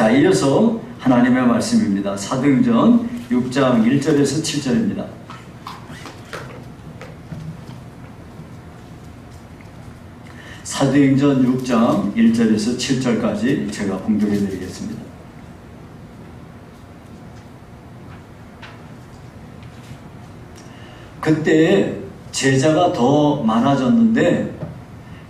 자, 이어서 하나님의 말씀입니다. 사도행전 6장 1절에서 7절입니다. 사도행전 6장 1절에서 7절까지 제가 봉독해 드리겠습니다. 그때 제자가 더 많아졌는데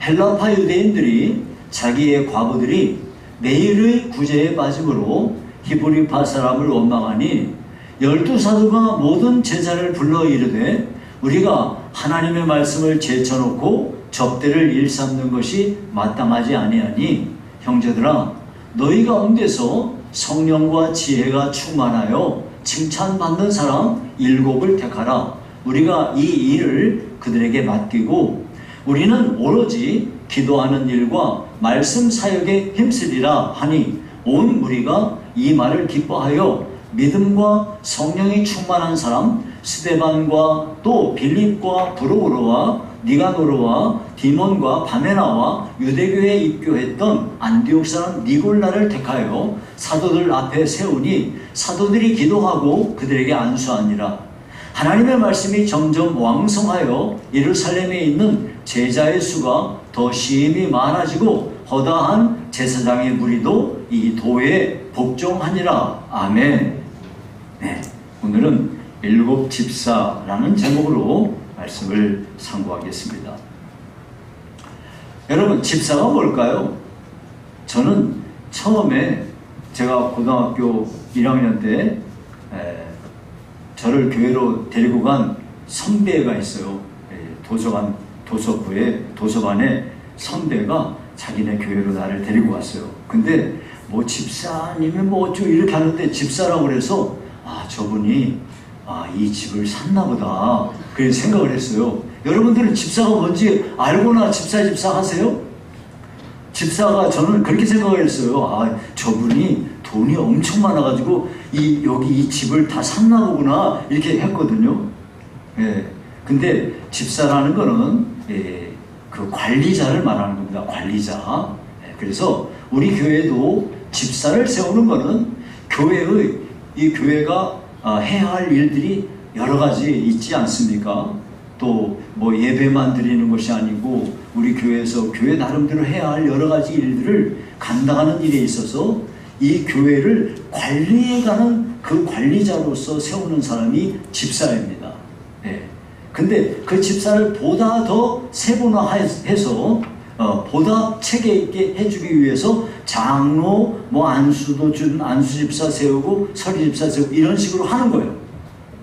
헬라파 유대인들이 자기의 과부들이 매일의 구제에 빠짐으로 히브리파 사람을 원망하니 12사도가 모든 제자를 불러 이르되 우리가 하나님의 말씀을 제쳐놓고 접대를 일삼는 것이 마땅하지 아니하니 형제들아 너희 가운데서 성령과 지혜가 충만하여 칭찬받는 사람 7을 택하라. 우리가 이 일을 그들에게 맡기고 우리는 오로지 기도하는 일과 말씀 사역에 힘쓰리라 하니 온 무리가 이 말을 기뻐하여 믿음과 성령이 충만한 사람 스데반과 또 빌립과 브로오로와 니가노르와 디몬과 바메나와 유대교에 입교했던 안디옥 사람 니골라를 택하여 사도들 앞에 세우니 사도들이 기도하고 그들에게 안수하니라. 하나님의 말씀이 점점 왕성하여 예루살렘에 있는 제자의 수가 더 심히 많아지고 허다한 제사장의 무리도 이 도에 복종하니라. 아멘. 네, 오늘은 7 집사라는 제목으로 말씀을 상고하겠습니다. 여러분, 집사가 뭘까요? 저는 처음에 제가 고등학교 1학년 때 저를 교회로 데리고 간 선배가 있어요. 도서반에 선배가 자기네 교회로 나를 데리고 왔어요. 근데 뭐 집사님이 뭐 어쩌고 이렇게 하는데 집사라고 그래서 저분이 이 집을 샀나 보다 그렇게 생각을 했어요. 여러분들은 집사가 뭔지 알고나 집사 하세요? 집사가 저는 그렇게 생각을 했어요. 저분이 돈이 엄청 많아가지고 여기 이 집을 다 샀나 보구나 이렇게 했거든요. 예. 근데 집사라는 거는 그 관리자를 말하는 겁니다. 관리자. 예. 그래서 우리 교회도 집사를 세우는 거는 이 교회가 해야 할 일들이 여러 가지 있지 않습니까? 또 뭐 예배만 드리는 것이 아니고 우리 교회에서 교회 나름대로 해야 할 여러 가지 일들을 감당하는 일에 있어서 이 교회를 관리해가는 그 관리자로서 세우는 사람이 집사입니다. 네. 근데 그 집사를 보다 더 세분화해서 보다 체계 있게 해주기 위해서 장로, 뭐 안수도 준 안수집사 세우고 서리집사 세우고 이런 식으로 하는 거예요.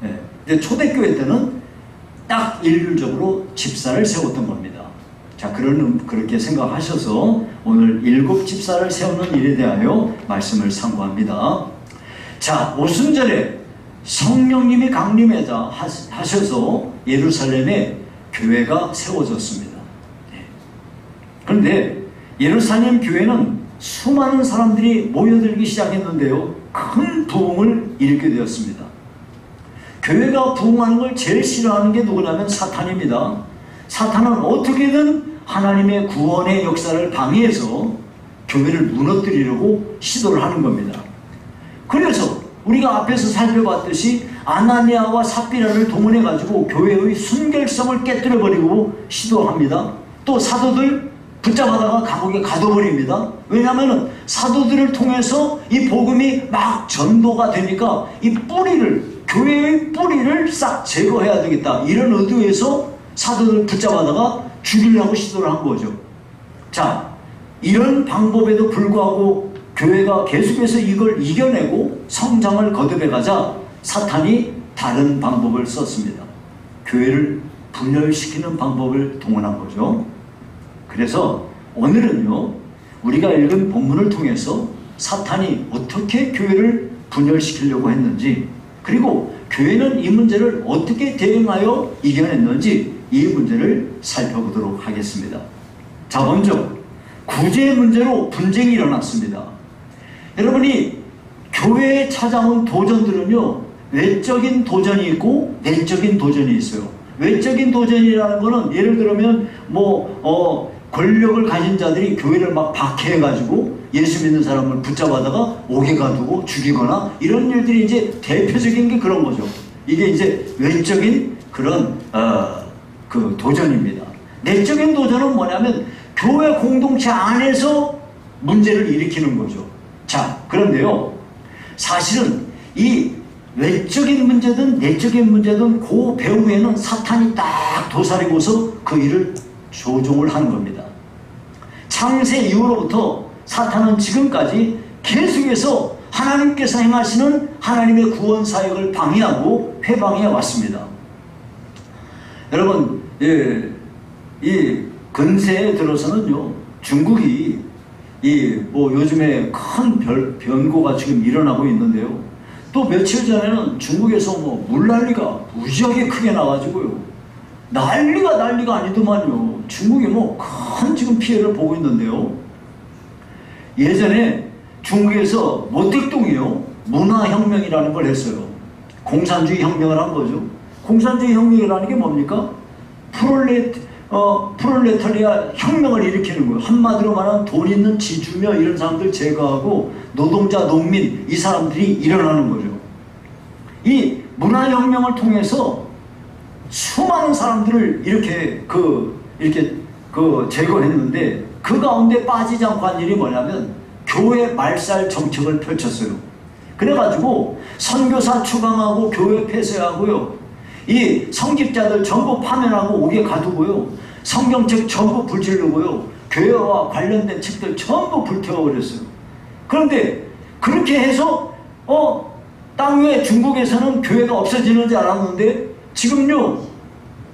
네. 근데 초대교회 때는 딱 일률적으로 집사를 세웠던 겁니다. 자, 그렇게 생각하셔서 오늘 7 집사를 세우는 일에 대하여 말씀을 상고합니다. 자, 오순절에 성령님이 강림하셔서 예루살렘에 교회가 세워졌습니다. 네. 그런데 예루살렘 교회는 수많은 사람들이 모여들기 시작했는데요. 큰 부흥을 일으키게 되었습니다. 교회가 부흥하는 걸 제일 싫어하는 게 누구냐면 사탄입니다. 사탄은 어떻게든 하나님의 구원의 역사를 방해해서 교회를 무너뜨리려고 시도를 하는 겁니다. 그래서 우리가 앞에서 살펴봤듯이 아나니아와 삽비라를 동원해가지고 교회의 순결성을 깨뜨려버리고 시도합니다. 또 사도들 붙잡아다가 감옥에 가둬버립니다. 왜냐하면 사도들을 통해서 이 복음이 막 전도가 되니까 이 교회의 뿌리를 싹 제거해야 되겠다. 이런 의도에서 사도들 붙잡아다가 죽이려고 시도를 한 거죠. 자, 이런 방법에도 불구하고 교회가 계속해서 이걸 이겨내고 성장을 거듭해가자 사탄이 다른 방법을 썼습니다. 교회를 분열시키는 방법을 동원한 거죠. 그래서 오늘은요, 우리가 읽은 본문을 통해서 사탄이 어떻게 교회를 분열시키려고 했는지, 그리고 교회는 이 문제를 어떻게 대응하여 이겨냈는지 이 문제를 살펴보도록 하겠습니다. 자, 먼저 구제의 문제로 분쟁이 일어났습니다. 여러분이 교회에 찾아온 도전들은요, 외적인 도전이 있고 내적인 도전이 있어요. 외적인 도전이라는 거는 예를 들면 권력을 가진 자들이 교회를 막 박해해가지고 예수 믿는 사람을 붙잡아다가 옥에 가두고 죽이거나 이런 일들이 이제 대표적인 게 그런 거죠. 이게 이제 외적인 그런 그 도전입니다. 내적인 도전은 뭐냐면 교회 공동체 안에서 문제를 일으키는 거죠. 자, 그런데요, 사실은 이 외적인 문제든 내적인 문제든 그 배후에는 사탄이 딱 도사리고서 그 일을 조종을 하는 겁니다. 창세 이후로부터 사탄은 지금까지 계속해서 하나님께서 행하시는 하나님의 구원 사역을 방해하고 회방해 왔습니다. 여러분, 이 근세에 들어서는요, 중국이 요즘에 큰 변고가 지금 일어나고 있는데요. 또 며칠 전에는 중국에서 물난리가 무지하게 크게 나가지고요. 난리가 아니더만요. 중국이 큰 지금 피해를 보고 있는데요. 예전에 중국에서 모택동이요, 문화혁명이라는 걸 했어요. 공산주의 혁명을 한 거죠. 공산주의 혁명이라는 게 뭡니까? 프롤레타리아 혁명을 일으키는 거예요. 한마디로 말하면 돈 있는 지주며 이런 사람들 제거하고 노동자, 농민 이 사람들이 일어나는 거죠. 이 문화혁명을 통해서 수많은 사람들을 이렇게 제거했는데 그 가운데 빠지지 않고 한 일이 뭐냐면 교회 말살 정책을 펼쳤어요. 그래가지고 선교사 추방하고 교회 폐쇄하고요. 이 성직자들 전부 파면하고 옥에 가두고요. 성경책 전부 불질르고요. 교회와 관련된 책들 전부 불태워버렸어요. 그런데 그렇게 해서 땅 위에 중국에서는 교회가 없어지는 줄 알았는데 지금요,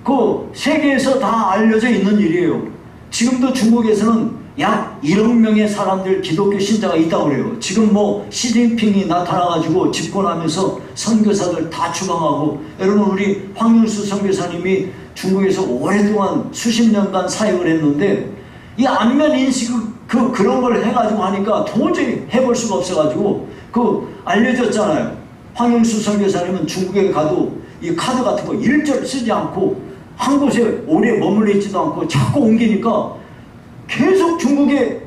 그 세계에서 다 알려져 있는 일이에요. 지금도 중국에서는 약 1억 명의 사람들 기독교 신자가 있다고 그래요. 지금 시진핑이 나타나가지고 집권하면서 선교사들 다 추방하고, 여러분 우리 황윤수 선교사님이 중국에서 오랫동안 수십 년간 사역을 했는데 이 안면 인식 그런 걸 해가지고 하니까 도저히 해볼 수가 없어가지고 알려졌잖아요. 황윤수 선교사님은 중국에 가도 이 카드 같은 거 일절 쓰지 않고 한 곳에 오래 머물러 있지도 않고 자꾸 옮기니까 계속 중국에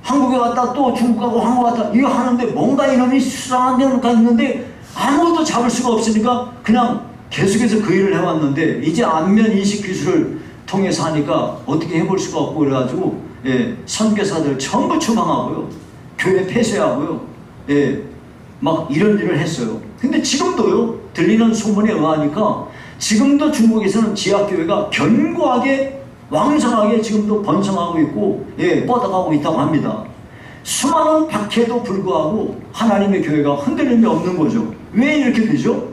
한국에 갔다 또 중국 가고 한국 갔다 이거 하는데 뭔가 이놈이 수상한 데가 있는데 아무것도 잡을 수가 없으니까 그냥 계속해서 그 일을 해왔는데 이제 안면인식 기술을 통해서 하니까 어떻게 해볼 수가 없고 그래가지고 선교사들 전부 추방하고요. 교회 폐쇄하고요. 막 이런 일을 했어요. 근데 지금도요, 들리는 소문에 의하니까 지금도 중국에서는 지하교회가 견고하게 왕성하게 지금도 번성하고 있고 뻗어가고 있다고 합니다. 수많은 박해도 불구하고 하나님의 교회가 흔들림이 없는 거죠. 왜 이렇게 되죠?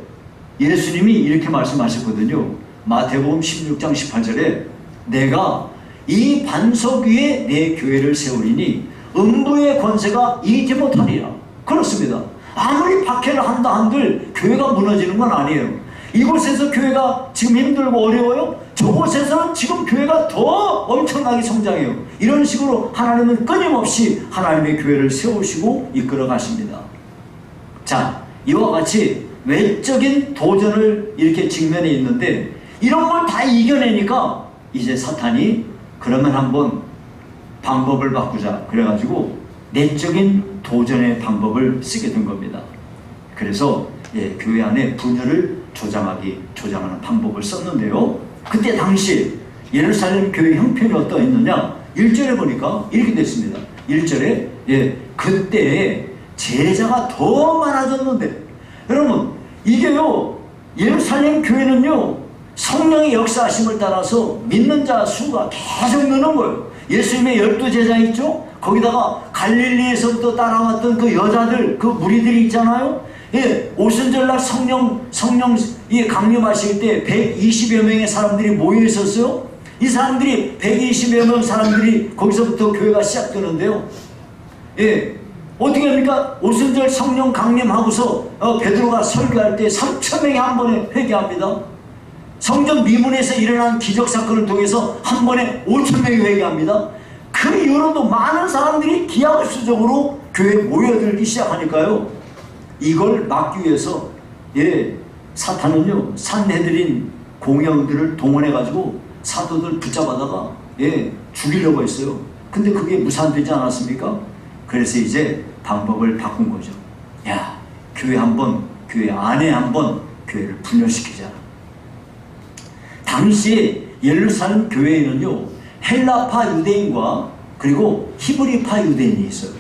예수님이 이렇게 말씀하셨거든요. 마태복음 16장 18절에 내가 이 반석 위에 내 교회를 세우리니 음부의 권세가 이기지 못하리라. 그렇습니다. 아무리 박해를 한다 한들 교회가 무너지는 건 아니에요. 이곳에서 교회가 지금 힘들고 어려워요? 저곳에서는 지금 교회가 더 엄청나게 성장해요. 이런 식으로 하나님은 끊임없이 하나님의 교회를 세우시고 이끌어 가십니다. 자, 이와 같이 외적인 도전을 이렇게 직면해 있는데 이런 걸 다 이겨내니까 이제 사탄이 그러면 한번 방법을 바꾸자 그래가지고 내적인 도전의 방법을 쓰게 된 겁니다. 그래서 교회 안에 분열을 조장하는 방법을 썼는데요. 그때 당시 예루살렘 교회 형편이 어떠했느냐? 1절에 보니까 이렇게 됐습니다. 1절에 그때 제자가 더 많아졌는데, 여러분 이게요, 예루살렘 교회는요 성령의 역사하심을 따라서 믿는 자 수가 계속 느는 거예요. 예수님의 12제자 있죠? 거기다가 갈릴리에서부터 따라왔던 그 여자들, 그 무리들이 있잖아요. 오순절날 성령 강림하실 때 120여 명의 사람들이 모여 있었어요. 이 사람들이 120여 명 사람들이 거기서부터 교회가 시작되는데요. 어떻게 합니까? 오순절 성령 강림하고서 베드로가 설교할 때 3,000명이 한 번에 회개합니다. 성전 미문에서 일어난 기적사건을 통해서 한 번에 5,000명이 회개합니다. 그 이후로도 많은 사람들이 기하급수적으로 교회에 모여들기 시작하니까요. 이걸 막기 위해서 사탄은요 산헤드린 공회원들을 동원해가지고 사도들 붙잡아다가 죽이려고 했어요. 근데 그게 무산되지 않았습니까? 그래서 이제 방법을 바꾼 거죠. 야, 교회 안에 한번 교회를 분열시키자. 당시 예루살렘 교회에는요, 헬라파 유대인과 그리고 히브리파 유대인이 있어요.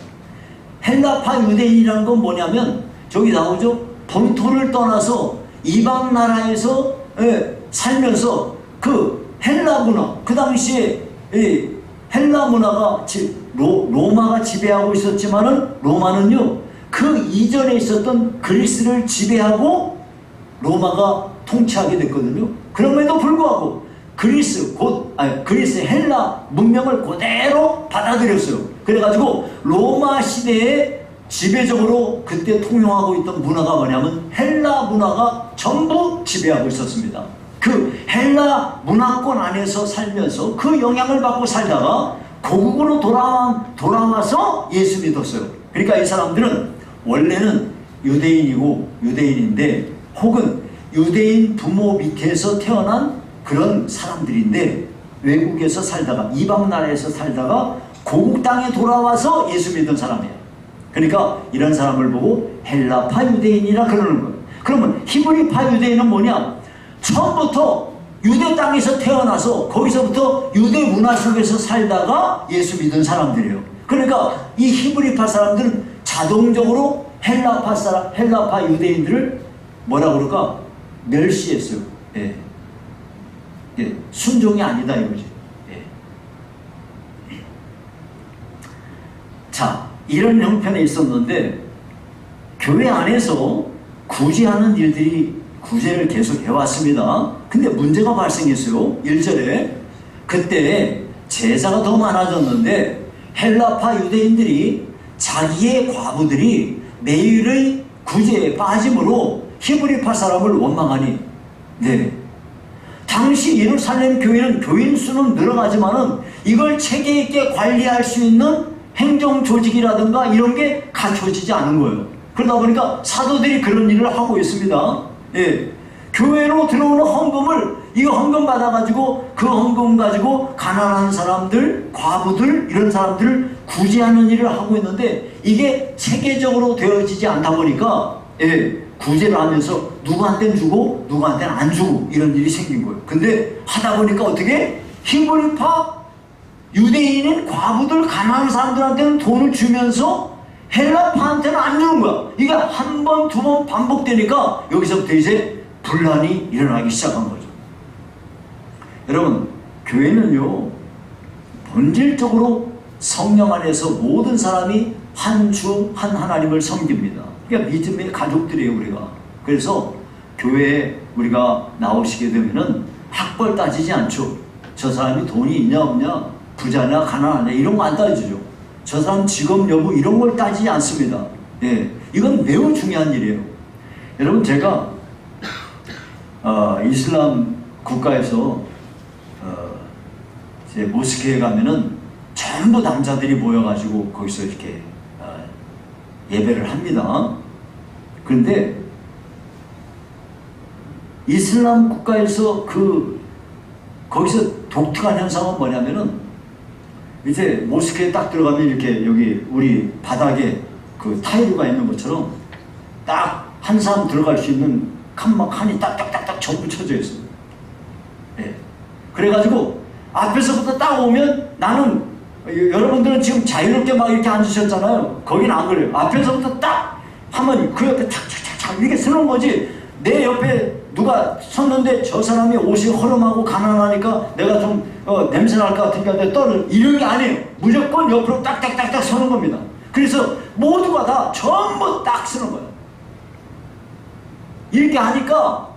헬라파 유대인이라는 건 뭐냐면 저기 나오죠. 본토를 떠나서 이방 나라에서 살면서 그 헬라 문화, 그 당시에 헬라 문화가 로마가 지배하고 있었지만은 로마는요, 그 이전에 있었던 그리스를 지배하고 로마가 통치하게 됐거든요. 그럼에도 불구하고 그리스 헬라 문명을 그대로 받아들였어요. 그래가지고 로마 시대에 지배적으로 그때 통용하고 있던 문화가 뭐냐면 헬라 문화가 전부 지배하고 있었습니다. 그 헬라 문화권 안에서 살면서 그 영향을 받고 살다가 고국으로 돌아와서 예수 믿었어요. 그러니까 이 사람들은 원래는 유대인인데 혹은 유대인 부모 밑에서 태어난 그런 사람들인데 외국에서 살다가 이방 나라에서 살다가 고국 땅에 돌아와서 예수 믿은 사람이에요. 그러니까 이런 사람을 보고 헬라파 유대인이라 그러는 거예요. 그러면 히브리파 유대인은 뭐냐? 처음부터 유대 땅에서 태어나서 거기서부터 유대 문화 속에서 살다가 예수 믿은 사람들이에요. 그러니까 이 히브리파 사람들은 자동적으로 헬라파 유대인들을 뭐라 그럴까? 멸시했어요. 예. 예. 순종이 아니다 이거지. 예. 자, 이런 형편에 있었는데 교회 안에서 구제하는 일들이 구제를 계속 해왔습니다. 근데 문제가 발생했어요. 1절에 그때 제사가 더 많아졌는데 헬라파 유대인들이 자기의 과부들이 매일의 구제에 빠짐으로 히브리파 사람을 원망하니, 네, 당시 예루살렘 교회는 교인 수는 늘어나지만은 이걸 체계 있게 관리할 수 있는 행정 조직이라든가 이런 게 갖춰지지 않은 거예요. 그러다 보니까 사도들이 그런 일을 하고 있습니다. 예. 교회로 들어오는 헌금을, 이거 헌금 받아가지고 그 헌금 가지고 가난한 사람들, 과부들, 이런 사람들을 구제하는 일을 하고 있는데 이게 체계적으로 되어지지 않다 보니까, 예, 구제를 하면서 누구한테는 주고 누구한테는 안 주고 이런 일이 생긴 거예요. 근데 하다 보니까 어떻게? 히브리파 유대인인 과부들, 가난한 사람들한테는 돈을 주면서 헬라파한테는 안 주는 거야. 이게 한 번, 두 번 반복되니까 여기서부터 이제 분란이 일어나기 시작한 거죠. 여러분, 교회는요, 본질적으로 성령 안에서 모든 사람이 한 주, 한 하나님을 섬깁니다. 그러니까 믿음의 가족들이에요, 우리가. 그래서 교회에 우리가 나오시게 되면은 학벌 따지지 않죠. 저 사람이 돈이 있냐, 없냐, 부자냐, 가난하냐, 이런 거 안 따지죠. 저 사람 직업 여부 이런 걸 따지지 않습니다. 예, 이건 매우 중요한 일이에요. 여러분, 제가 이슬람 국가에서 이제 모스크에 가면은 전부 남자들이 모여가지고 거기서 이렇게 예배를 합니다. 그런데 이슬람 국가에서 거기서 독특한 현상은 뭐냐면은 이제 모스크에 딱 들어가면 이렇게 여기 우리 바닥에 그 타일가 있는 것처럼 딱 한 사람 들어갈 수 있는 칸이 딱딱딱딱 전부 쳐져 있어요. 예. 그래가지고 앞에서부터 딱 오면 나는, 여러분들은 지금 자유롭게 막 이렇게 앉으셨잖아요. 거기는 안 그래요. 앞에서부터 딱 하면 그 옆에 착착착착 이렇게 쓰는 거지. 내 옆에 누가 섰는데 저 사람이 옷이 허름하고 가난하니까 내가 좀 냄새 날 것 같으니까 내가 떨어, 이런 게 아니에요. 무조건 옆으로 딱딱딱딱 서는 겁니다. 그래서 모두가 다 전부 딱 쓰는 거예요. 이렇게 하니까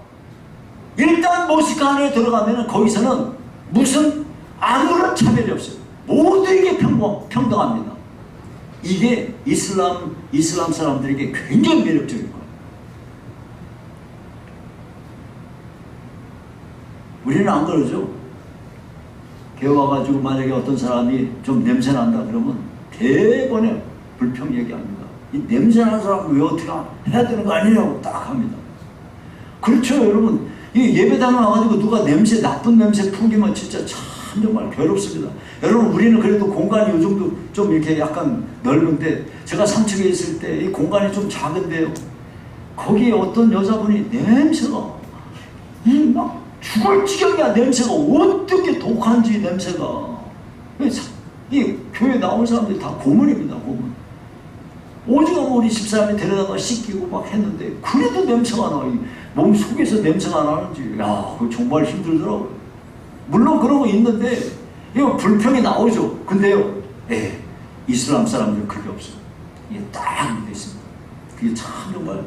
일단 모스크 안에 들어가면은 거기서는 무슨 아무런 차별이 없어요. 모두에게 평등합니다. 이게 이슬람 사람들에게 굉장히 매력적인 거예요. 우리는 안 그러죠. 교회 와가지고 만약에 어떤 사람이 좀 냄새 난다 그러면 대번에 불평 얘기합니다. 이 냄새 나는 사람 왜 어떻게 해야 되는 거 아니냐고 딱 합니다. 그렇죠, 여러분. 이 예배당에 와가지고 누가 나쁜 냄새 풍기면 진짜 참 참 정말 괴롭습니다. 여러분, 우리는 그래도 공간이 이 정도 좀 이렇게 약간 넓은데, 제가 3층에 있을 때 이 공간이 좀 작은데요, 거기에 어떤 여자분이 냄새가 막 죽을 지경이야. 냄새가 어떻게 독한지. 냄새가, 이 교회 나온 사람들이 다 고문입니다. 고문. 오징어 우리 집사람이 데려다가 씻기고 막 했는데 그래도 냄새가 나. 몸 속에서 냄새가 나는지, 야, 그거 정말 힘들더라고요. 물론 그런 거 있는데 이거 불평이 나오죠. 근데요, 이슬람 사람들은 그게 없어요. 이게 딱 돼 있습니다. 그게 참 정말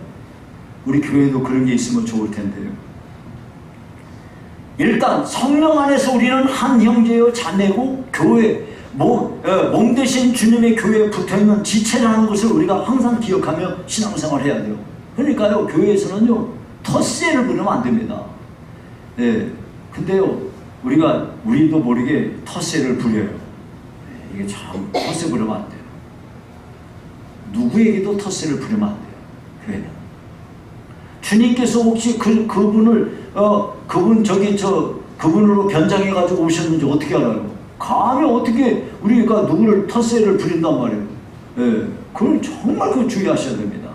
우리 교회도 그런 게 있으면 좋을 텐데요. 일단 성령 안에서 우리는 한 형제요 자매고, 교회 몸 대신 주님의 교회에 붙어있는 지체라는 것을 우리가 항상 기억하며 신앙생활을 해야 돼요. 그러니까요, 교회에서는요 텃세를 부리면 안 됩니다. 근데요, 우리도 모르게 텃세를 부려요. 이게 참, 텃세 부리면 안 돼요. 누구에게도 텃세를 부리면 안 돼요. 교회는. 주님께서 혹시 그분으로 변장해 가지고 오셨는지 어떻게 알아요? 감히 어떻게 우리가 누구를 텃세를 부린단 말이에요. 그걸 정말 주의하셔야 됩니다.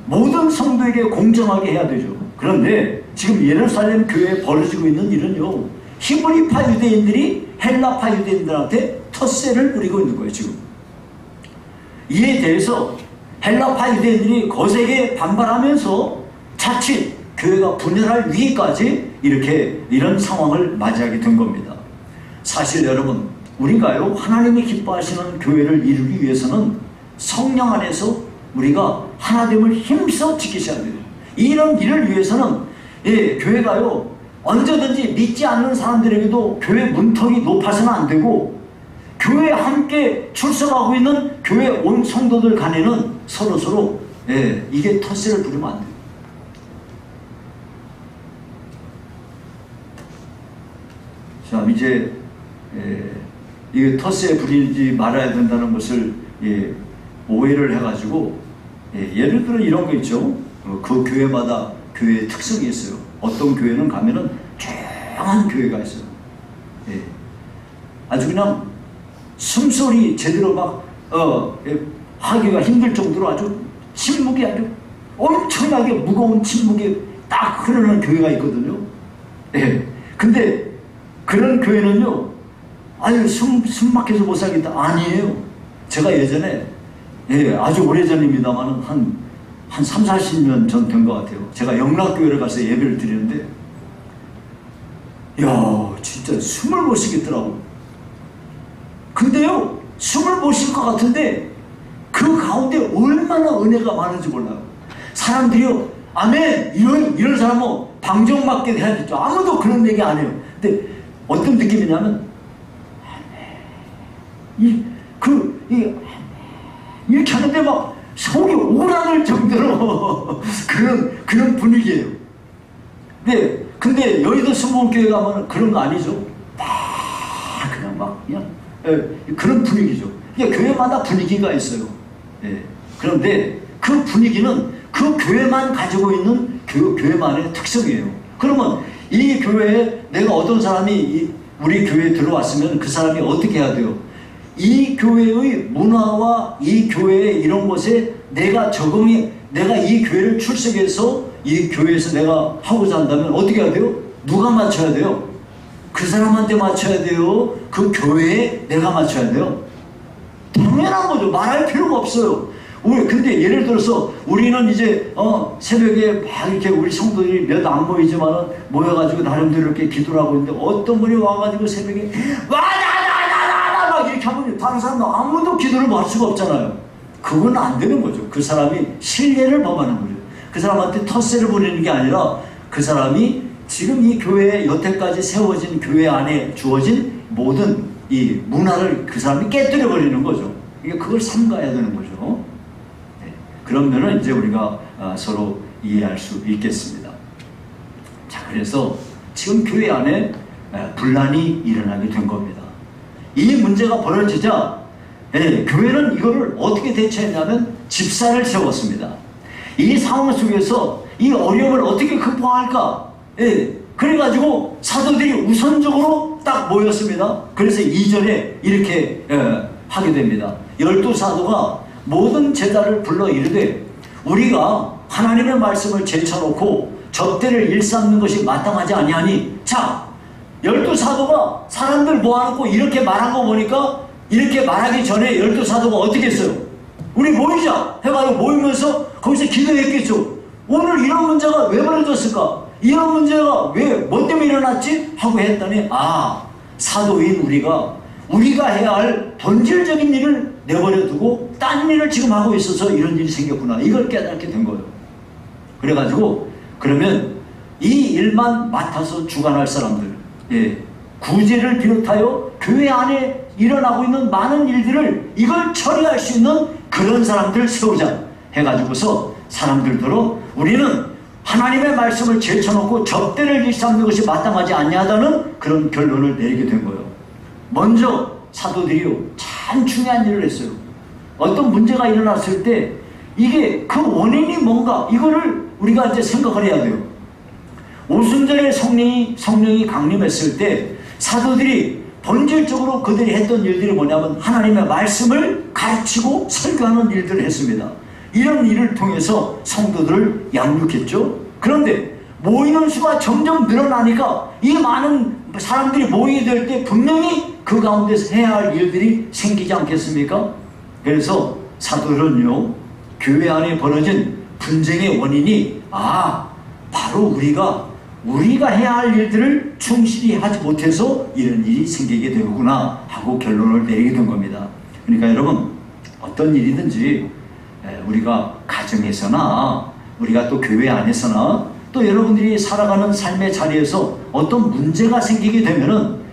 모든 성도에게 공정하게 해야 되죠. 그런데 지금 예루살렘 교회에 벌어지고 있는 일은요, 히브리파 유대인들이 헬라파 유대인들한테 텃세를 부리고 있는 거예요. 지금 이에 대해서 헬라파 유대인들이 거세게 반발하면서 자칫 교회가 분열할 위기까지 이런 상황을 맞이하게 된 겁니다. 사실 여러분, 우리가요 하나님이 기뻐하시는 교회를 이루기 위해서는 성령 안에서 우리가 하나됨을 힘써 지키셔야 돼요. 이런 일을 위해서는 교회가요 언제든지 믿지 않는 사람들에게도 교회 문턱이 높아서는 안 되고, 교회에 함께 출석하고 있는 교회 온 성도들 간에는 서로 이게 텃세를 부리면 안 돼요. 자, 이제 이게 텃세 부리지 말아야 된다는 것을 오해를 해가지고, 예를 들어 이런 거 있죠. 그 교회마다 교회의 특성이 있어요. 어떤 교회는 가면은 조용한 교회가 있어요. 아주 그냥 숨소리 제대로 막 하기가 힘들 정도로 아주 침묵이 아주 엄청나게 무거운 침묵이 딱 흐르는 교회가 있거든요. 근데 그런 교회는요, 아유 숨 막혀서 못 살겠다. 아니에요. 제가 예전에 아주 오래전입니다만 한 3, 40년 전 된 것 같아요. 제가 영락교회를 가서 예배를 드리는데, 야, 진짜 숨을 못 쉬겠더라고. 근데요, 숨을 못 쉴 것 같은데 그 가운데 얼마나 은혜가 많은지 몰라요. 사람들이요, 아멘, 이런 사람은 방정맞게 해야겠죠. 아무도 그런 얘기 안 해요. 근데 어떤 느낌이냐면, 이렇게 하는데 막 속이 오라는 정도로 그런 분위기예요. 근데 여의도 순복음교회 가면 그런 거 아니죠. 그냥 그런 분위기죠. 교회마다 분위기가 있어요. 그런데 그 분위기는 그 교회만 가지고 있는 교회만의 특성이에요. 그러면 이 교회에 내가 어떤 사람이 우리 교회에 들어왔으면 그 사람이 어떻게 해야 돼요? 이 교회의 문화와 이 교회의 이런 것에 내가 이 교회를 출석해서 이 교회에서 내가 하고자 한다면 어떻게 해야 돼요? 누가 맞춰야 돼요? 그 사람한테 맞춰야 돼요? 그 교회에 내가 맞춰야 돼요? 당연한 거죠. 말할 필요가 없어요. 근데 예를 들어서 우리는 이제 새벽에 막 이렇게 우리 성도들이 몇 안 모이지만 모여가지고 나름대로 이렇게 기도를 하고 있는데, 어떤 분이 와가지고 새벽에 막 이렇게 하면 다른 사람은 아무도 기도를 할 수가 없잖아요. 그건 안 되는 거죠. 그 사람이 신뢰를 범하는 거죠. 그 사람한테 텃세를 부리는 게 아니라 그 사람이 지금 이 교회에 여태까지 세워진 교회 안에 주어진 모든 이 문화를 그 사람이 깨뜨려 버리는 거죠. 그걸 삼가야 되는 거죠. 그러면은 이제 우리가 서로 이해할 수 있겠습니다. 자, 그래서 지금 교회 안에 분란이 일어나게 된 겁니다. 이 문제가 벌어지자 교회는 이거를 어떻게 대처했냐면 집사를 세웠습니다. 이 상황 속에서 이 어려움을 어떻게 극복할까? 그래가지고 사도들이 우선적으로 딱 모였습니다. 그래서 2절에 이렇게 하게 됩니다. 12사도가 모든 제자를 불러 이르되 우리가 하나님의 말씀을 제쳐놓고 접대를 일삼는 것이 마땅하지 아니하니, 자, 12사도가 사람들 모아놓고 이렇게 말한 거 보니까 이렇게 말하기 전에 12사도가 어떻게 했어요? 우리 모이자 해가지고 모이면서 거기서 기도했겠죠. 오늘 이런 문제가 왜 벌어졌을까? 이런 문제가 왜 뭐 때문에 일어났지? 하고 했더니 사도인 우리가 해야 할 본질적인 일을 내버려 두고 딴 일을 지금 하고 있어서 이런 일이 생겼구나, 이걸 깨닫게 된 거예요. 그래가지고 그러면 이 일만 맡아서 주관할 사람들, 구제를 비롯하여 교회 안에 일어나고 있는 많은 일들을 이걸 처리할 수 있는 그런 사람들을 세우자 해가지고서 사람들더러 우리는 하나님의 말씀을 제쳐놓고 접대를 일삼는 것이 마땅하지 아니하다는 그런 결론을 내리게 된 거예요. 먼저 사도들이요, 참 중요한 일을 했어요. 어떤 문제가 일어났을 때 이게 그 원인이 뭔가, 이거를 우리가 이제 생각을 해야 돼요. 오순절에 성령이 강림했을 때 사도들이 본질적으로 그들이 했던 일들이 뭐냐면 하나님의 말씀을 가르치고 설교하는 일들을 했습니다. 이런 일을 통해서 성도들을 양육했죠. 그런데 모이는 수가 점점 늘어나니까 이 많은 사람들이 모이게 될 때 분명히 그 가운데서 해야 할 일들이 생기지 않겠습니까? 그래서 사도들은요, 교회 안에 벌어진 분쟁의 원인이 바로 우리가 해야 할 일들을 충실히 하지 못해서 이런 일이 생기게 되구나 하고 결론을 내리게 된 겁니다. 그러니까 여러분, 어떤 일이든지 우리가 가정에서나 우리가 또 교회 안에서나 또 여러분들이 살아가는 삶의 자리에서 어떤 문제가 생기게 되면은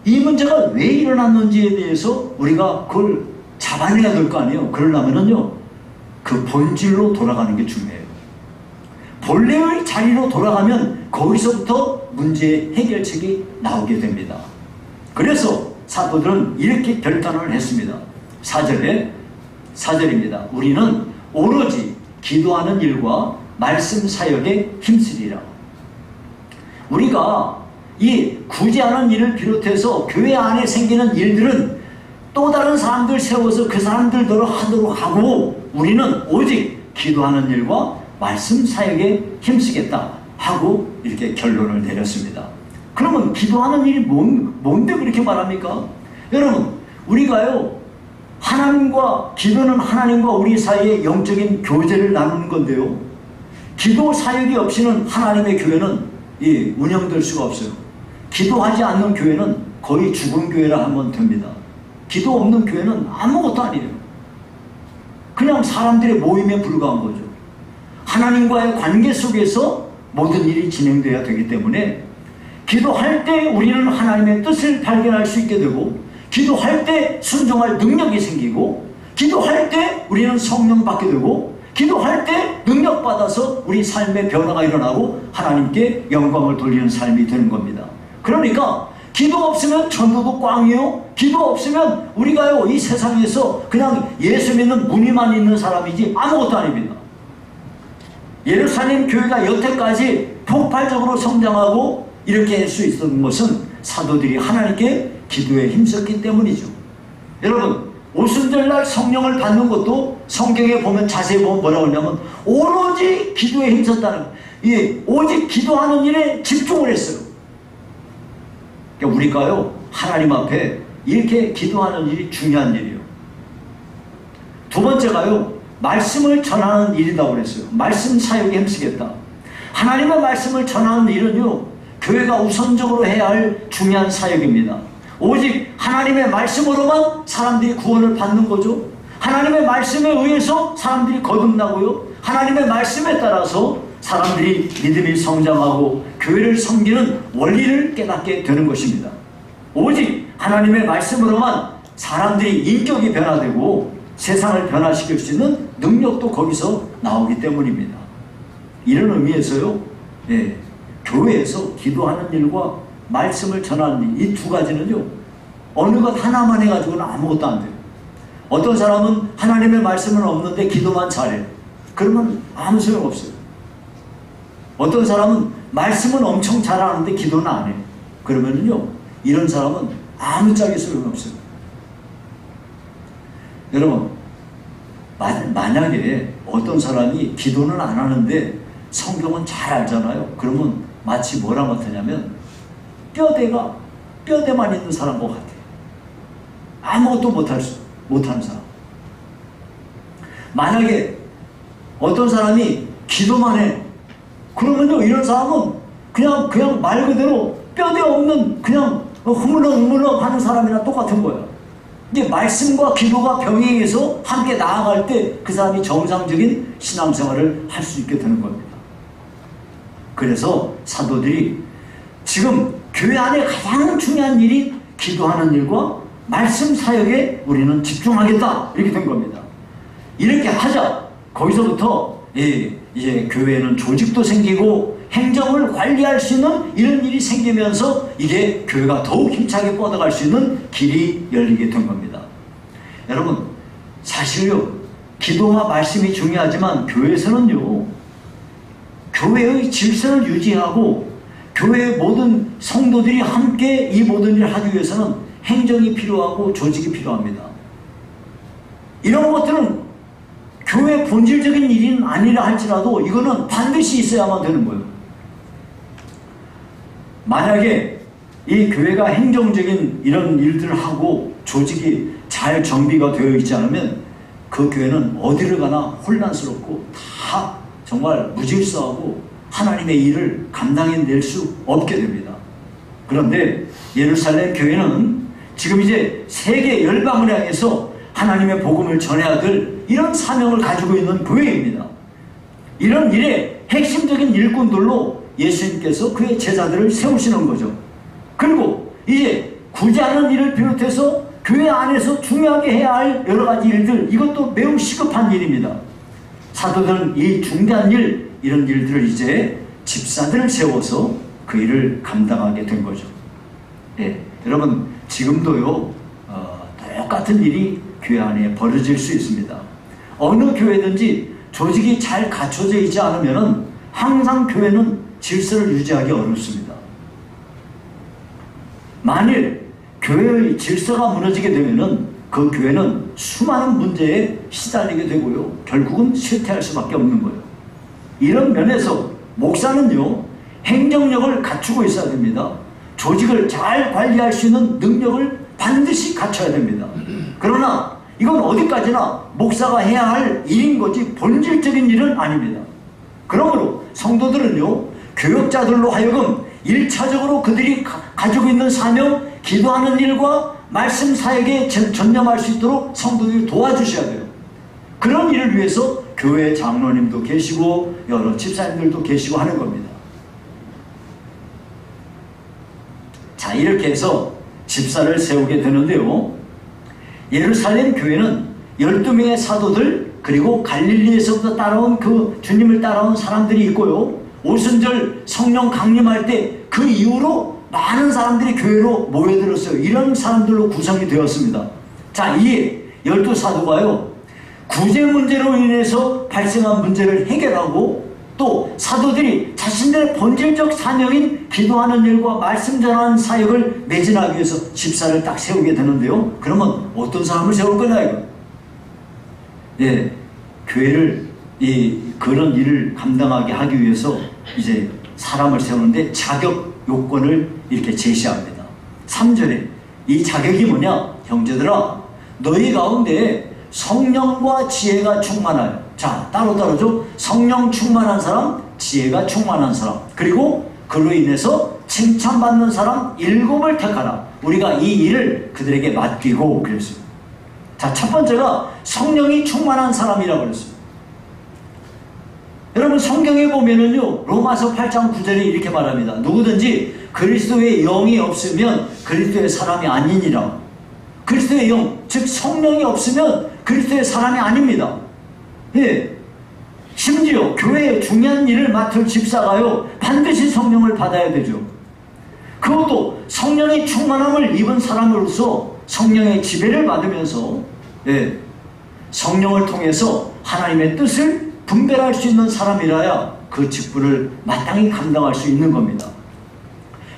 이 문제가 왜 일어났는지에 대해서 우리가 그걸 잡아내야 될 거 아니에요. 그러려면은요, 그 본질로 돌아가는 게 중요해요. 본래의 자리로 돌아가면 거기서부터 문제의 해결책이 나오게 됩니다. 그래서 사도들은 이렇게 결단을 했습니다. 4절입니다. 우리는 오로지 기도하는 일과 말씀 사역에 힘쓰리라. 우리가 이 구제하는 일을 비롯해서 교회 안에 생기는 일들은 또 다른 사람들 세워서 그 사람들대로 하도록 하고, 우리는 오직 기도하는 일과 말씀 사역에 힘쓰겠다 하고 이렇게 결론을 내렸습니다. 그러면 기도하는 일이 뭔데 그렇게 말합니까? 여러분, 우리가요, 기도는 하나님과 우리 사이에 영적인 교제를 나누는 건데요, 기도 사역이 없이는 하나님의 교회는 운영될 수가 없어요. 기도하지 않는 교회는 거의 죽은 교회라 하면 됩니다. 기도 없는 교회는 아무것도 아니에요. 그냥 사람들의 모임에 불과한 거죠. 하나님과의 관계 속에서 모든 일이 진행돼야 되기 때문에 기도할 때 우리는 하나님의 뜻을 발견할 수 있게 되고, 기도할 때 순종할 능력이 생기고, 기도할 때 우리는 성령 받게 되고, 기도할 때 능력받아서 우리 삶의 변화가 일어나고 하나님께 영광을 돌리는 삶이 되는 겁니다. 그러니까 기도 없으면 전도도 꽝이에요. 기도 없으면 우리가요, 이 세상에서 그냥 예수 믿는 무늬만 있는 사람이지 아무것도 아닙니다. 예루살렘 교회가 여태까지 폭발적으로 성장하고 이렇게 할 수 있었던 것은 사도들이 하나님께 기도에 힘썼기 때문이죠. 여러분, 오순절날 성령을 받는 것도 성경에 보면 자세히 보면 뭐라고 하냐면 오로지 기도에 힘썼다는 거예요. 오직 기도하는 일에 집중을 했어요. 그러니까 우리가요, 하나님 앞에 이렇게 기도하는 일이 중요한 일이에요. 두 번째가요, 말씀을 전하는 일이라고 그랬어요. 말씀 사역에 힘쓰겠다. 하나님의 말씀을 전하는 일은요, 교회가 우선적으로 해야 할 중요한 사역입니다. 오직 하나님의 말씀으로만 사람들이 구원을 받는 거죠. 하나님의 말씀에 의해서 사람들이 거듭나고요, 하나님의 말씀에 따라서 사람들이 믿음이 성장하고 교회를 섬기는 원리를 깨닫게 되는 것입니다. 오직 하나님의 말씀으로만 사람들이 인격이 변화되고 세상을 변화시킬 수 있는 능력도 거기서 나오기 때문입니다. 이런 의미에서요, 교회에서 기도하는 일과 말씀을 전하는 일, 이 두 가지는요, 어느 것 하나만 해가지고는 아무것도 안 돼요. 어떤 사람은 하나님의 말씀은 없는데 기도만 잘해. 그러면 아무 소용 없어요. 어떤 사람은 말씀은 엄청 잘하는데 기도는 안 해. 그러면은요, 이런 사람은 아무짝에 소용없어요. 여러분, 만약에 어떤 사람이 기도는 안 하는데 성경은 잘 알잖아요. 그러면 마치 뭐랑 같으냐면 뼈대만 있는 사람과 같아요. 아무것도 못하는 사람. 만약에 어떤 사람이 기도만 해. 그러면요, 이런 사람은 그냥 말 그대로 뼈대 없는 그냥 흐물렁흐물렁 하는 사람이랑 똑같은 거예요. 이제 말씀과 기도가 병행해서 함께 나아갈 때 그 사람이 정상적인 신앙생활을 할 수 있게 되는 겁니다. 그래서 사도들이 지금 교회 안에 가장 중요한 일이 기도하는 일과 말씀 사역에 우리는 집중하겠다, 이렇게 된 겁니다. 이렇게 하자 거기서부터 이제 교회에는 조직도 생기고 행정을 관리할 수 있는 이런 일이 생기면서 이게 교회가 더욱 힘차게 뻗어갈 수 있는 길이 열리게 된 겁니다. 여러분, 사실요, 기도와 말씀이 중요하지만 교회에서는요, 교회의 질서를 유지하고 교회의 모든 성도들이 함께 이 모든 일을 하기 위해서는 행정이 필요하고 조직이 필요합니다. 이런 것들은 교회의 본질적인 일은 아니라 할지라도 이거는 반드시 있어야만 되는 거예요. 만약에 이 교회가 행정적인 이런 일들을 하고 조직이 잘 정비가 되어 있지 않으면 그 교회는 어디를 가나 혼란스럽고 다 정말 무질서하고 하나님의 일을 감당해낼 수 없게 됩니다. 그런데 예루살렘 교회는 지금 이제 세계 열방을 향해서 하나님의 복음을 전해야 될 이런 사명을 가지고 있는 교회입니다. 이런 일의 핵심적인 일꾼들로 예수님께서 그의 제자들을 세우시는 거죠. 그리고 이제 굳이 않은 일을 비롯해서 교회 안에서 중요하게 해야 할 여러 가지 일들, 이것도 매우 시급한 일입니다. 사도들은 이 중대한 일, 이런 일들을 이제 집사들을 세워서 그 일을 감당하게 된 거죠. 여러분, 지금도요, 똑같은 일이 교회 안에 벌어질 수 있습니다. 어느 교회든지 조직이 잘 갖춰져 있지 않으면 항상 교회는 질서를 유지하기 어렵습니다. 만일 교회의 질서가 무너지게 되면 그 교회는 수많은 문제에 시달리게 되고요, 결국은 쇠퇴할 수밖에 없는 거예요. 이런 면에서 목사는요, 행정력을 갖추고 있어야 됩니다. 조직을 잘 관리할 수 있는 능력을 반드시 갖춰야 됩니다. 그러나 이건 어디까지나 목사가 해야 할 일인 거지 본질적인 일은 아닙니다. 그러므로 성도들은요, 교역자들로 하여금 1차적으로 그들이 가지고 있는 사명, 기도하는 일과 말씀 사역에 전념할 수 있도록 성도들이 도와주셔야 돼요. 그런 일을 위해서 교회 장로님도 계시고 여러 집사님들도 계시고 하는 겁니다. 자, 이렇게 해서 집사를 세우게 되는데요, 예루살렘 교회는 12명의 사도들, 그리고 갈릴리에서부터 따라온 그 주님을 따라온 사람들이 있고요, 오순절 성령 강림할 때 그 이후로 많은 사람들이 교회로 모여들었어요. 이런 사람들로 구성이 되었습니다. 자, 이 12사도가요, 구제 문제로 인해서 발생한 문제를 해결하고 또 사도들이 자신들의 본질적 사명인 기도하는 일과 말씀 전하는 사역을 매진하기 위해서 집사를 딱 세우게 되는데요, 그러면 어떤 사람을 세울 거냐 이거? 교회를 그런 일을 감당하게 하기 위해서 이제 사람을 세우는데 자격 요건을 이렇게 제시합니다. 3절에 이 자격이 뭐냐? 형제들아, 너희 가운데 성령과 지혜가 충만하여. 자, 따로죠. 성령 충만한 사람, 지혜가 충만한 사람, 그리고 그로 인해서 칭찬받는 사람 7을 택하라. 우리가 이 일을 그들에게 맡기고 그랬어요. 자, 첫 번째가 성령이 충만한 사람이라고 그랬어요. 여러분, 성경에 보면은요, 로마서 8장 9절에 이렇게 말합니다. 누구든지 그리스도의 영이 없으면 그리스도의 사람이 아니니라. 그리스도의 영, 즉 성령이 없으면 그리스도의 사람이 아닙니다. 심지어 교회의 중요한 일을 맡을 집사가요, 반드시 성령을 받아야 되죠. 그것도 성령의 충만함을 입은 사람으로서 성령의 지배를 받으면서 성령을 통해서 하나님의 뜻을 분별할 수 있는 사람이라야 그 직분을 마땅히 감당할 수 있는 겁니다.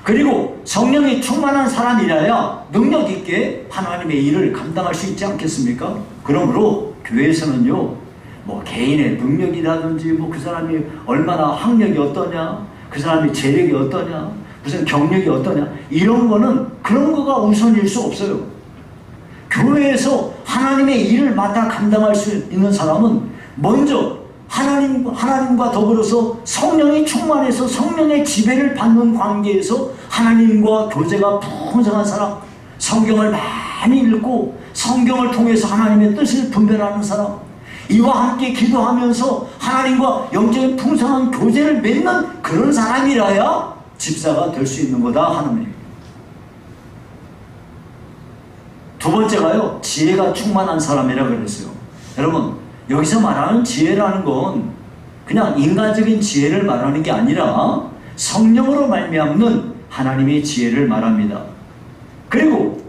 그리고 성령이 충만한 사람이라야 능력 있게 하나님의 일을 감당할 수 있지 않겠습니까? 그러므로 교회에서는요, 뭐 개인의 능력이라든지 뭐 그 사람이 얼마나 학력이 어떠냐, 그 사람이 재력이 어떠냐, 무슨 경력이 어떠냐, 이런 거는 그런 거가 우선일 수 없어요. 교회에서 하나님의 일을 맡아 감당할 수 있는 사람은 먼저 하나님과 더불어서 성령이 충만해서 성령의 지배를 받는 관계에서 하나님과 교제가 풍성한 사람, 성경을 많이 읽고 성경을 통해서 하나님의 뜻을 분별하는 사람, 이와 함께 기도하면서 하나님과 영적인 풍성한 교제를 맺는 그런 사람이라야 집사가 될 수 있는 거다 하는 얘기입니다. 두 번째가요, 지혜가 충만한 사람이라 그랬어요. 여러분, 여기서 말하는 지혜라는 건 그냥 인간적인 지혜를 말하는 게 아니라 성령으로 말미암는 하나님의 지혜를 말합니다. 그리고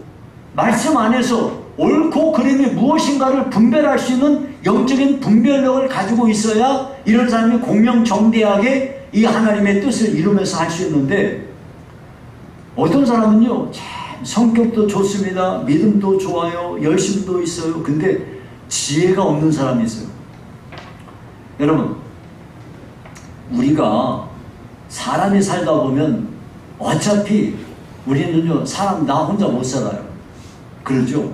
말씀 안에서 옳고 그름이 무엇인가를 분별할 수 있는 영적인 분별력을 가지고 있어야 이런 사람이 공명정대하게 이 하나님의 뜻을 이루면서 할 수 있는데, 어떤 사람은요 참 성격도 좋습니다, 믿음도 좋아요, 열심도 있어요. 근데 지혜가 없는 사람이 있어요. 여러분, 우리가 사람이 살다 보면 어차피 우리는요 사람 나 혼자 못 살아요. 그렇죠?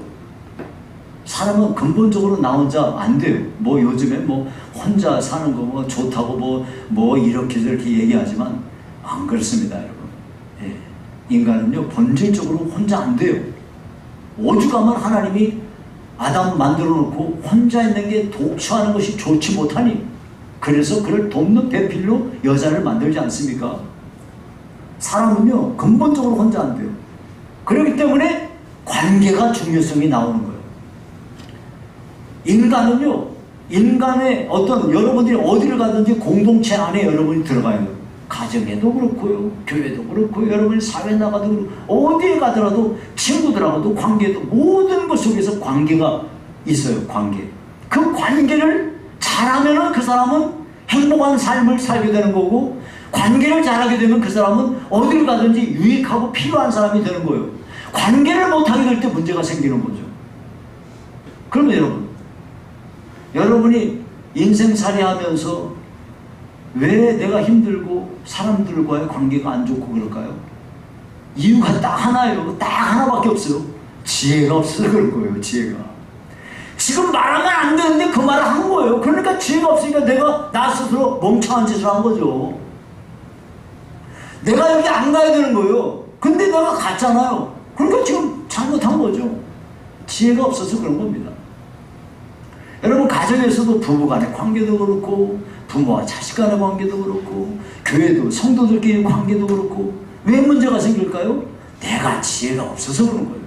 사람은 근본적으로 나 혼자 안 돼요. 뭐 요즘에 뭐 혼자 사는 거 뭐 좋다고 뭐 이렇게 저렇게 얘기하지만 안 그렇습니다, 여러분. 예. 인간은요 본질적으로 혼자 안 돼요. 오죽하면 하나님이 아담 만들어 놓고 혼자 있는 게 독처하는 것이 좋지 못하니 그래서 그를 돕는 배필로 여자를 만들지 않습니까? 사람은요 근본적으로 혼자 안 돼요. 그렇기 때문에 관계가 중요성이 나오는 거예요. 인간은요, 인간의 어떤 여러분들이 어디를 가든지 공동체 안에 여러분이 들어가야 돼요. 가정에도 그렇고요, 교회도 그렇고, 여러분이 사회 나가도 그렇고, 어디에 가더라도 친구들하고도 관계도 모든 것 속에서 관계가 있어요. 관계. 그 관계를 잘하면은 그 사람은 행복한 삶을 살게 되는 거고, 관계를 잘하게 되면 그 사람은 어디를 가든지 유익하고 필요한 사람이 되는 거예요. 관계를 못하게 될 때 문제가 생기는 거죠. 그러면 여러분이 인생살이 하면서 왜 내가 힘들고 사람들과의 관계가 안 좋고 그럴까요? 이유가 딱 하나예요. 딱 하나밖에 없어요. 지혜가 없어서 그럴 거예요. 지혜가. 지금 말하면 안 되는데 그 말을 한 거예요. 그러니까 지혜가 없으니까 내가 나 스스로 멍청한 짓을 한 거죠. 내가 여기 안 가야 되는 거예요. 근데 내가 갔잖아요. 그러니까 지금 잘못한 거죠. 지혜가 없어서 그런 겁니다. 여러분, 가정에서도 부부간의 관계도 그렇고, 부모와 자식 간의 관계도 그렇고, 교회도 성도들끼리 관계도 그렇고, 왜 문제가 생길까요? 내가 지혜가 없어서 그런 거예요.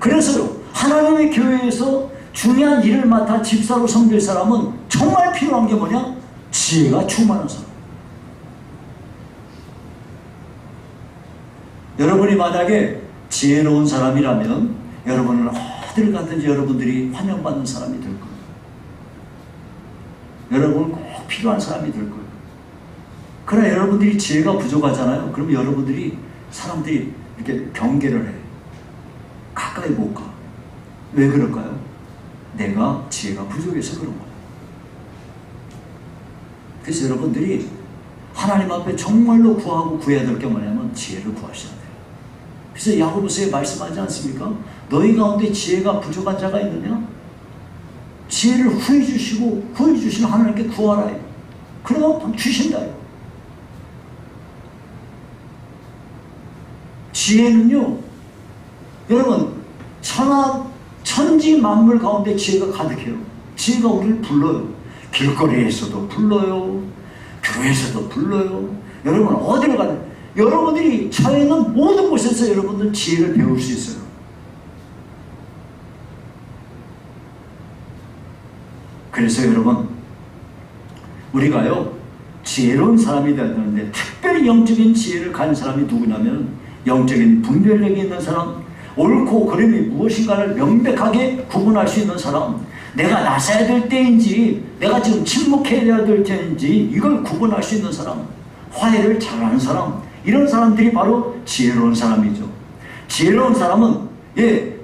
그래서요, 하나님의 교회에서 중요한 일을 맡아 집사로 섬길 사람은 정말 필요한 게 뭐냐? 지혜가 충만한 사람. 여러분이 만약에 지혜로운 사람이라면 여러분은 어딜 가든지 여러분들이 환영받는 사람이 될 거예요. 여러분은 꼭 필요한 사람이 될 거예요. 그러나 여러분들이 지혜가 부족하잖아요. 그럼 여러분들이 사람들이 이렇게 경계를 해. 가까이 못 가. 왜 그럴까요? 내가 지혜가 부족해서 그런 거예요. 그래서 여러분들이 하나님 앞에 정말로 구하고 구해야 될 게 뭐냐면 지혜를 구하셔야 돼요. 그래서 야고보서에 말씀하지 않습니까? 너희 가운데 지혜가 부족한 자가 있느냐? 지혜를 후히 주시고 후히 주신 하나님께 구하라. 그러면 주신다요. 지혜는요, 여러분, 천지 만물 가운데 지혜가 가득해요. 지혜가 우리를 불러요. 길거리에서도 불러요. 교회에서도 불러요. 여러분 어디를 가든 여러분들이 처해 있는 모든 곳에서 여러분들 지혜를 배울 수 있어요. 그래서 여러분, 우리가요 지혜로운 사람이 되어야 되는데, 특별히 영적인 지혜를 가진 사람이 누구냐면 영적인 분별력이 있는 사람, 옳고 그름이 무엇인가를 명백하게 구분할 수 있는 사람, 내가 나서야 될 때인지 내가 지금 침묵해야 될 때인지 이걸 구분할 수 있는 사람, 화해를 잘하는 사람, 이런 사람들이 바로 지혜로운 사람이죠. 지혜로운 사람은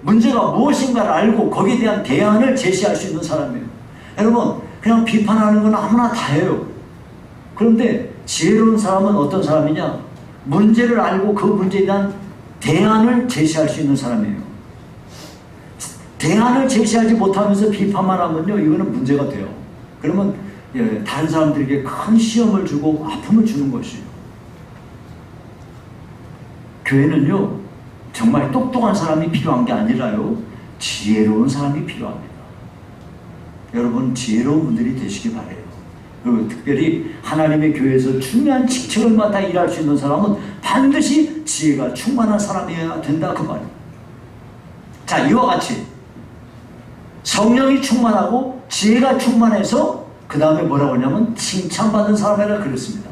문제가 무엇인가를 알고 거기에 대한 대안을 제시할 수 있는 사람이에요. 여러분, 그냥 비판하는 건 아무나 다 해요. 그런데 지혜로운 사람은 어떤 사람이냐? 문제를 알고 그 문제에 대한 대안을 제시할 수 있는 사람이에요. 대안을 제시하지 못하면서 비판만 하면요, 이거는 문제가 돼요. 그러면 다른 사람들에게 큰 시험을 주고 아픔을 주는 것이에요. 교회는요, 정말 똑똑한 사람이 필요한 게 아니라요, 지혜로운 사람이 필요합니다. 여러분, 지혜로운 분들이 되시기 바라요. 그리고 특별히 하나님의 교회에서 중요한 직책을 맡아 일할 수 있는 사람은 반드시 지혜가 충만한 사람이어야 된다, 그 말이에요. 자, 이와 같이 성령이 충만하고 지혜가 충만해서 그 다음에 뭐라고 하냐면 칭찬받는 사람이라 그랬습니다.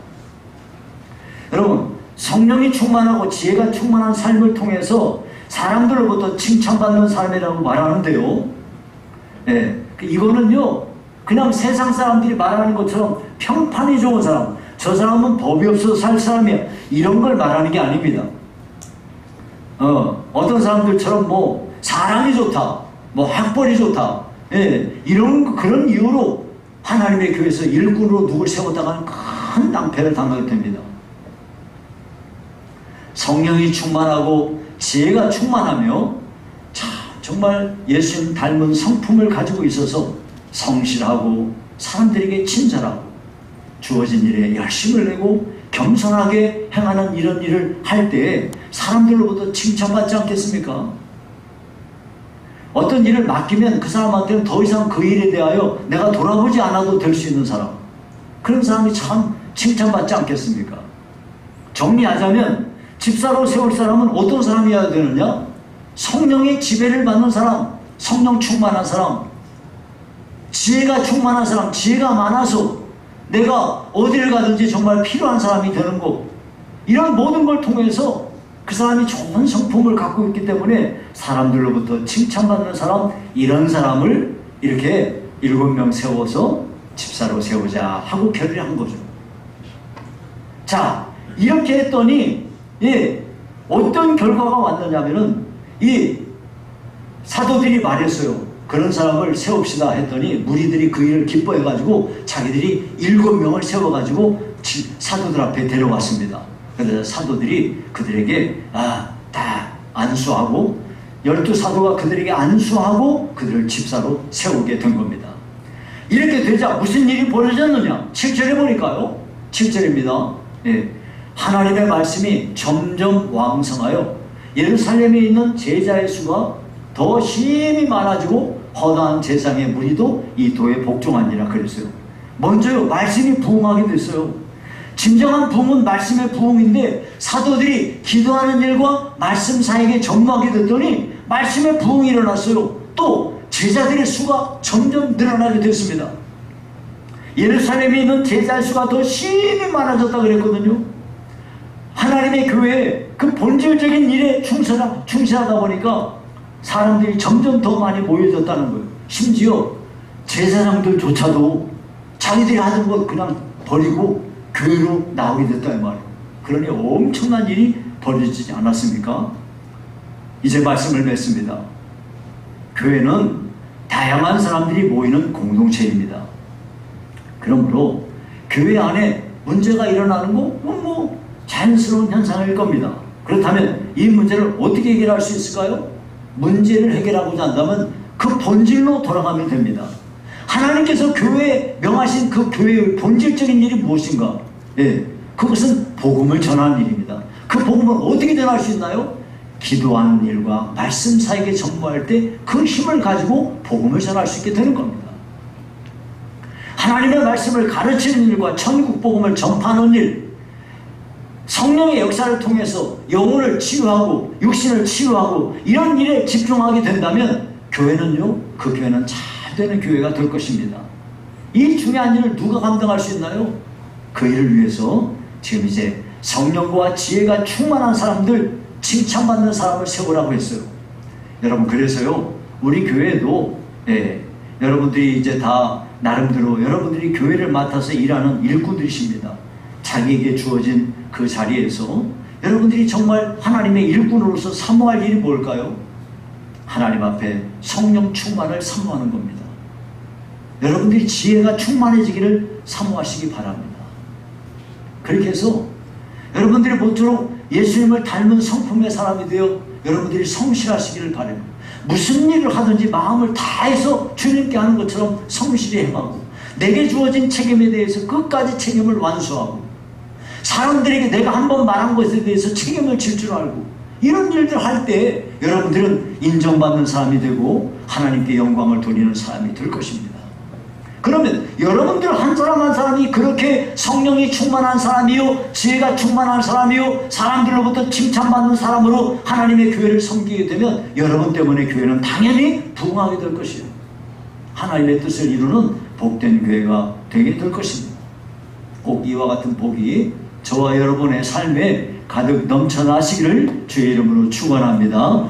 여러분, 성령이 충만하고 지혜가 충만한 삶을 통해서 사람들로부터 칭찬받는 사람이라고 말하는데요, 이거는요, 그냥 세상 사람들이 말하는 것처럼 평판이 좋은 사람, 저 사람은 법이 없어서 살 사람이야, 이런 걸 말하는 게 아닙니다. 어떤 사람들처럼 뭐 사람이 좋다, 뭐 학벌이 좋다, 그런 이유로 하나님의 교회에서 일꾼으로 누굴 세웠다가는 큰 낭패를 당하게 됩니다. 성령이 충만하고 지혜가 충만하며 정말 예수님 닮은 성품을 가지고 있어서 성실하고 사람들에게 친절하고 주어진 일에 열심을 내고 겸손하게 행하는 이런 일을 할 때 사람들로부터 칭찬받지 않겠습니까? 어떤 일을 맡기면 그 사람한테는 더 이상 그 일에 대하여 내가 돌아보지 않아도 될 수 있는 사람, 그런 사람이 참 칭찬받지 않겠습니까? 정리하자면 집사로 세울 사람은 어떤 사람이어야 되느냐? 성령의 지배를 받는 사람, 성령 충만한 사람, 지혜가 충만한 사람, 지혜가 많아서 내가 어디를 가든지 정말 필요한 사람이 되는 것, 이런 모든 걸 통해서 그 사람이 좋은 성품을 갖고 있기 때문에 사람들로부터 칭찬받는 사람, 이런 사람을 이렇게 7명 세워서 집사로 세우자 하고 결의를 한 거죠. 자, 이렇게 했더니 어떤 결과가 왔느냐면은 이 사도들이 말했어요. 그런 사람을 세웁시다 했더니 무리들이 그 일을 기뻐해가지고 자기들이 7명을 세워가지고 사도들 앞에 데려왔습니다. 그래서 사도들이 그들에게 다 안수하고 12사도가 그들에게 안수하고 그들을 집사로 세우게 된 겁니다. 이렇게 되자 무슨 일이 벌어졌느냐? 7절에 보니까요, 7절입니다. 하나님의 말씀이 점점 왕성하여 예루살렘에 있는 제자의 수가 더 심히 많아지고 허다한 제상의 무리도 이 도에 복종하니라 그랬어요. 먼저요, 말씀이 부흥하게 됐어요. 진정한 부흥은 말씀의 부흥인데 사도들이 기도하는 일과 말씀 사이에 전무하게 됐더니 말씀의 부흥이 일어났어요. 또 제자들의 수가 점점 늘어나게 됐습니다. 예루살렘에 있는 제자의 수가 더 심히 많아졌다 그랬거든요. 하나님의 교회에 그 본질적인 일에 충실하다 보니까 사람들이 점점 더 많이 모여졌다는 거예요. 심지어 제사장들조차도 자기들이 하던 것 그냥 버리고 교회로 나오게 됐다 이 말이에요. 그러니 엄청난 일이 벌어지지 않았습니까? 이제 말씀을 맺습니다. 교회는 다양한 사람들이 모이는 공동체입니다. 그러므로 교회 안에 문제가 일어나는 거 자연스러운 현상일 겁니다. 그렇다면 이 문제를 어떻게 해결할 수 있을까요? 문제를 해결하고자 한다면 그 본질로 돌아가면 됩니다. 하나님께서 교회에 명하신 그 교회의 본질적인 일이 무엇인가? 그것은 복음을 전하는 일입니다. 그 복음을 어떻게 전할 수 있나요? 기도하는 일과 말씀 사이에 전무할 때 그 힘을 가지고 복음을 전할 수 있게 되는 겁니다. 하나님의 말씀을 가르치는 일과 천국 복음을 전파하는 일, 성령의 역사를 통해서 영혼을 치유하고 육신을 치유하고 이런 일에 집중하게 된다면 교회는요, 그 교회는 잘 되는 교회가 될 것입니다. 이 중요한 일을 누가 감당할 수 있나요? 그 일을 위해서 지금 이제 성령과 지혜가 충만한 사람들, 칭찬받는 사람을 세우라고 했어요. 여러분, 그래서요, 우리 교회도, 여러분들이 이제 다 나름대로 여러분들이 교회를 맡아서 일하는 일꾼들이십니다. 자기에게 주어진 그 자리에서 여러분들이 정말 하나님의 일꾼으로서 사모할 일이 뭘까요? 하나님 앞에 성령 충만을 사모하는 겁니다. 여러분들이 지혜가 충만해지기를 사모하시기 바랍니다. 그렇게 해서 여러분들이 모쪼록 예수님을 닮은 성품의 사람이 되어 여러분들이 성실하시기를 바랍니다. 무슨 일을 하든지 마음을 다해서 주님께 하는 것처럼 성실히 행하고, 내게 주어진 책임에 대해서 끝까지 책임을 완수하고, 사람들에게 내가 한번 말한 것에 대해서 책임을 질 줄 알고, 이런 일들 할 때 여러분들은 인정받는 사람이 되고 하나님께 영광을 돌리는 사람이 될 것입니다. 그러면 여러분들 한 사람 한 사람이 그렇게 성령이 충만한 사람이요, 지혜가 충만한 사람이요, 사람들로부터 칭찬받는 사람으로 하나님의 교회를 섬기게 되면 여러분 때문에 교회는 당연히 부흥하게 될 것이에요. 하나님의 뜻을 이루는 복된 교회가 되게 될 것입니다. 꼭 이와 같은 복이 저와 여러분의 삶에 가득 넘쳐나시기를 주의 이름으로 축원합니다.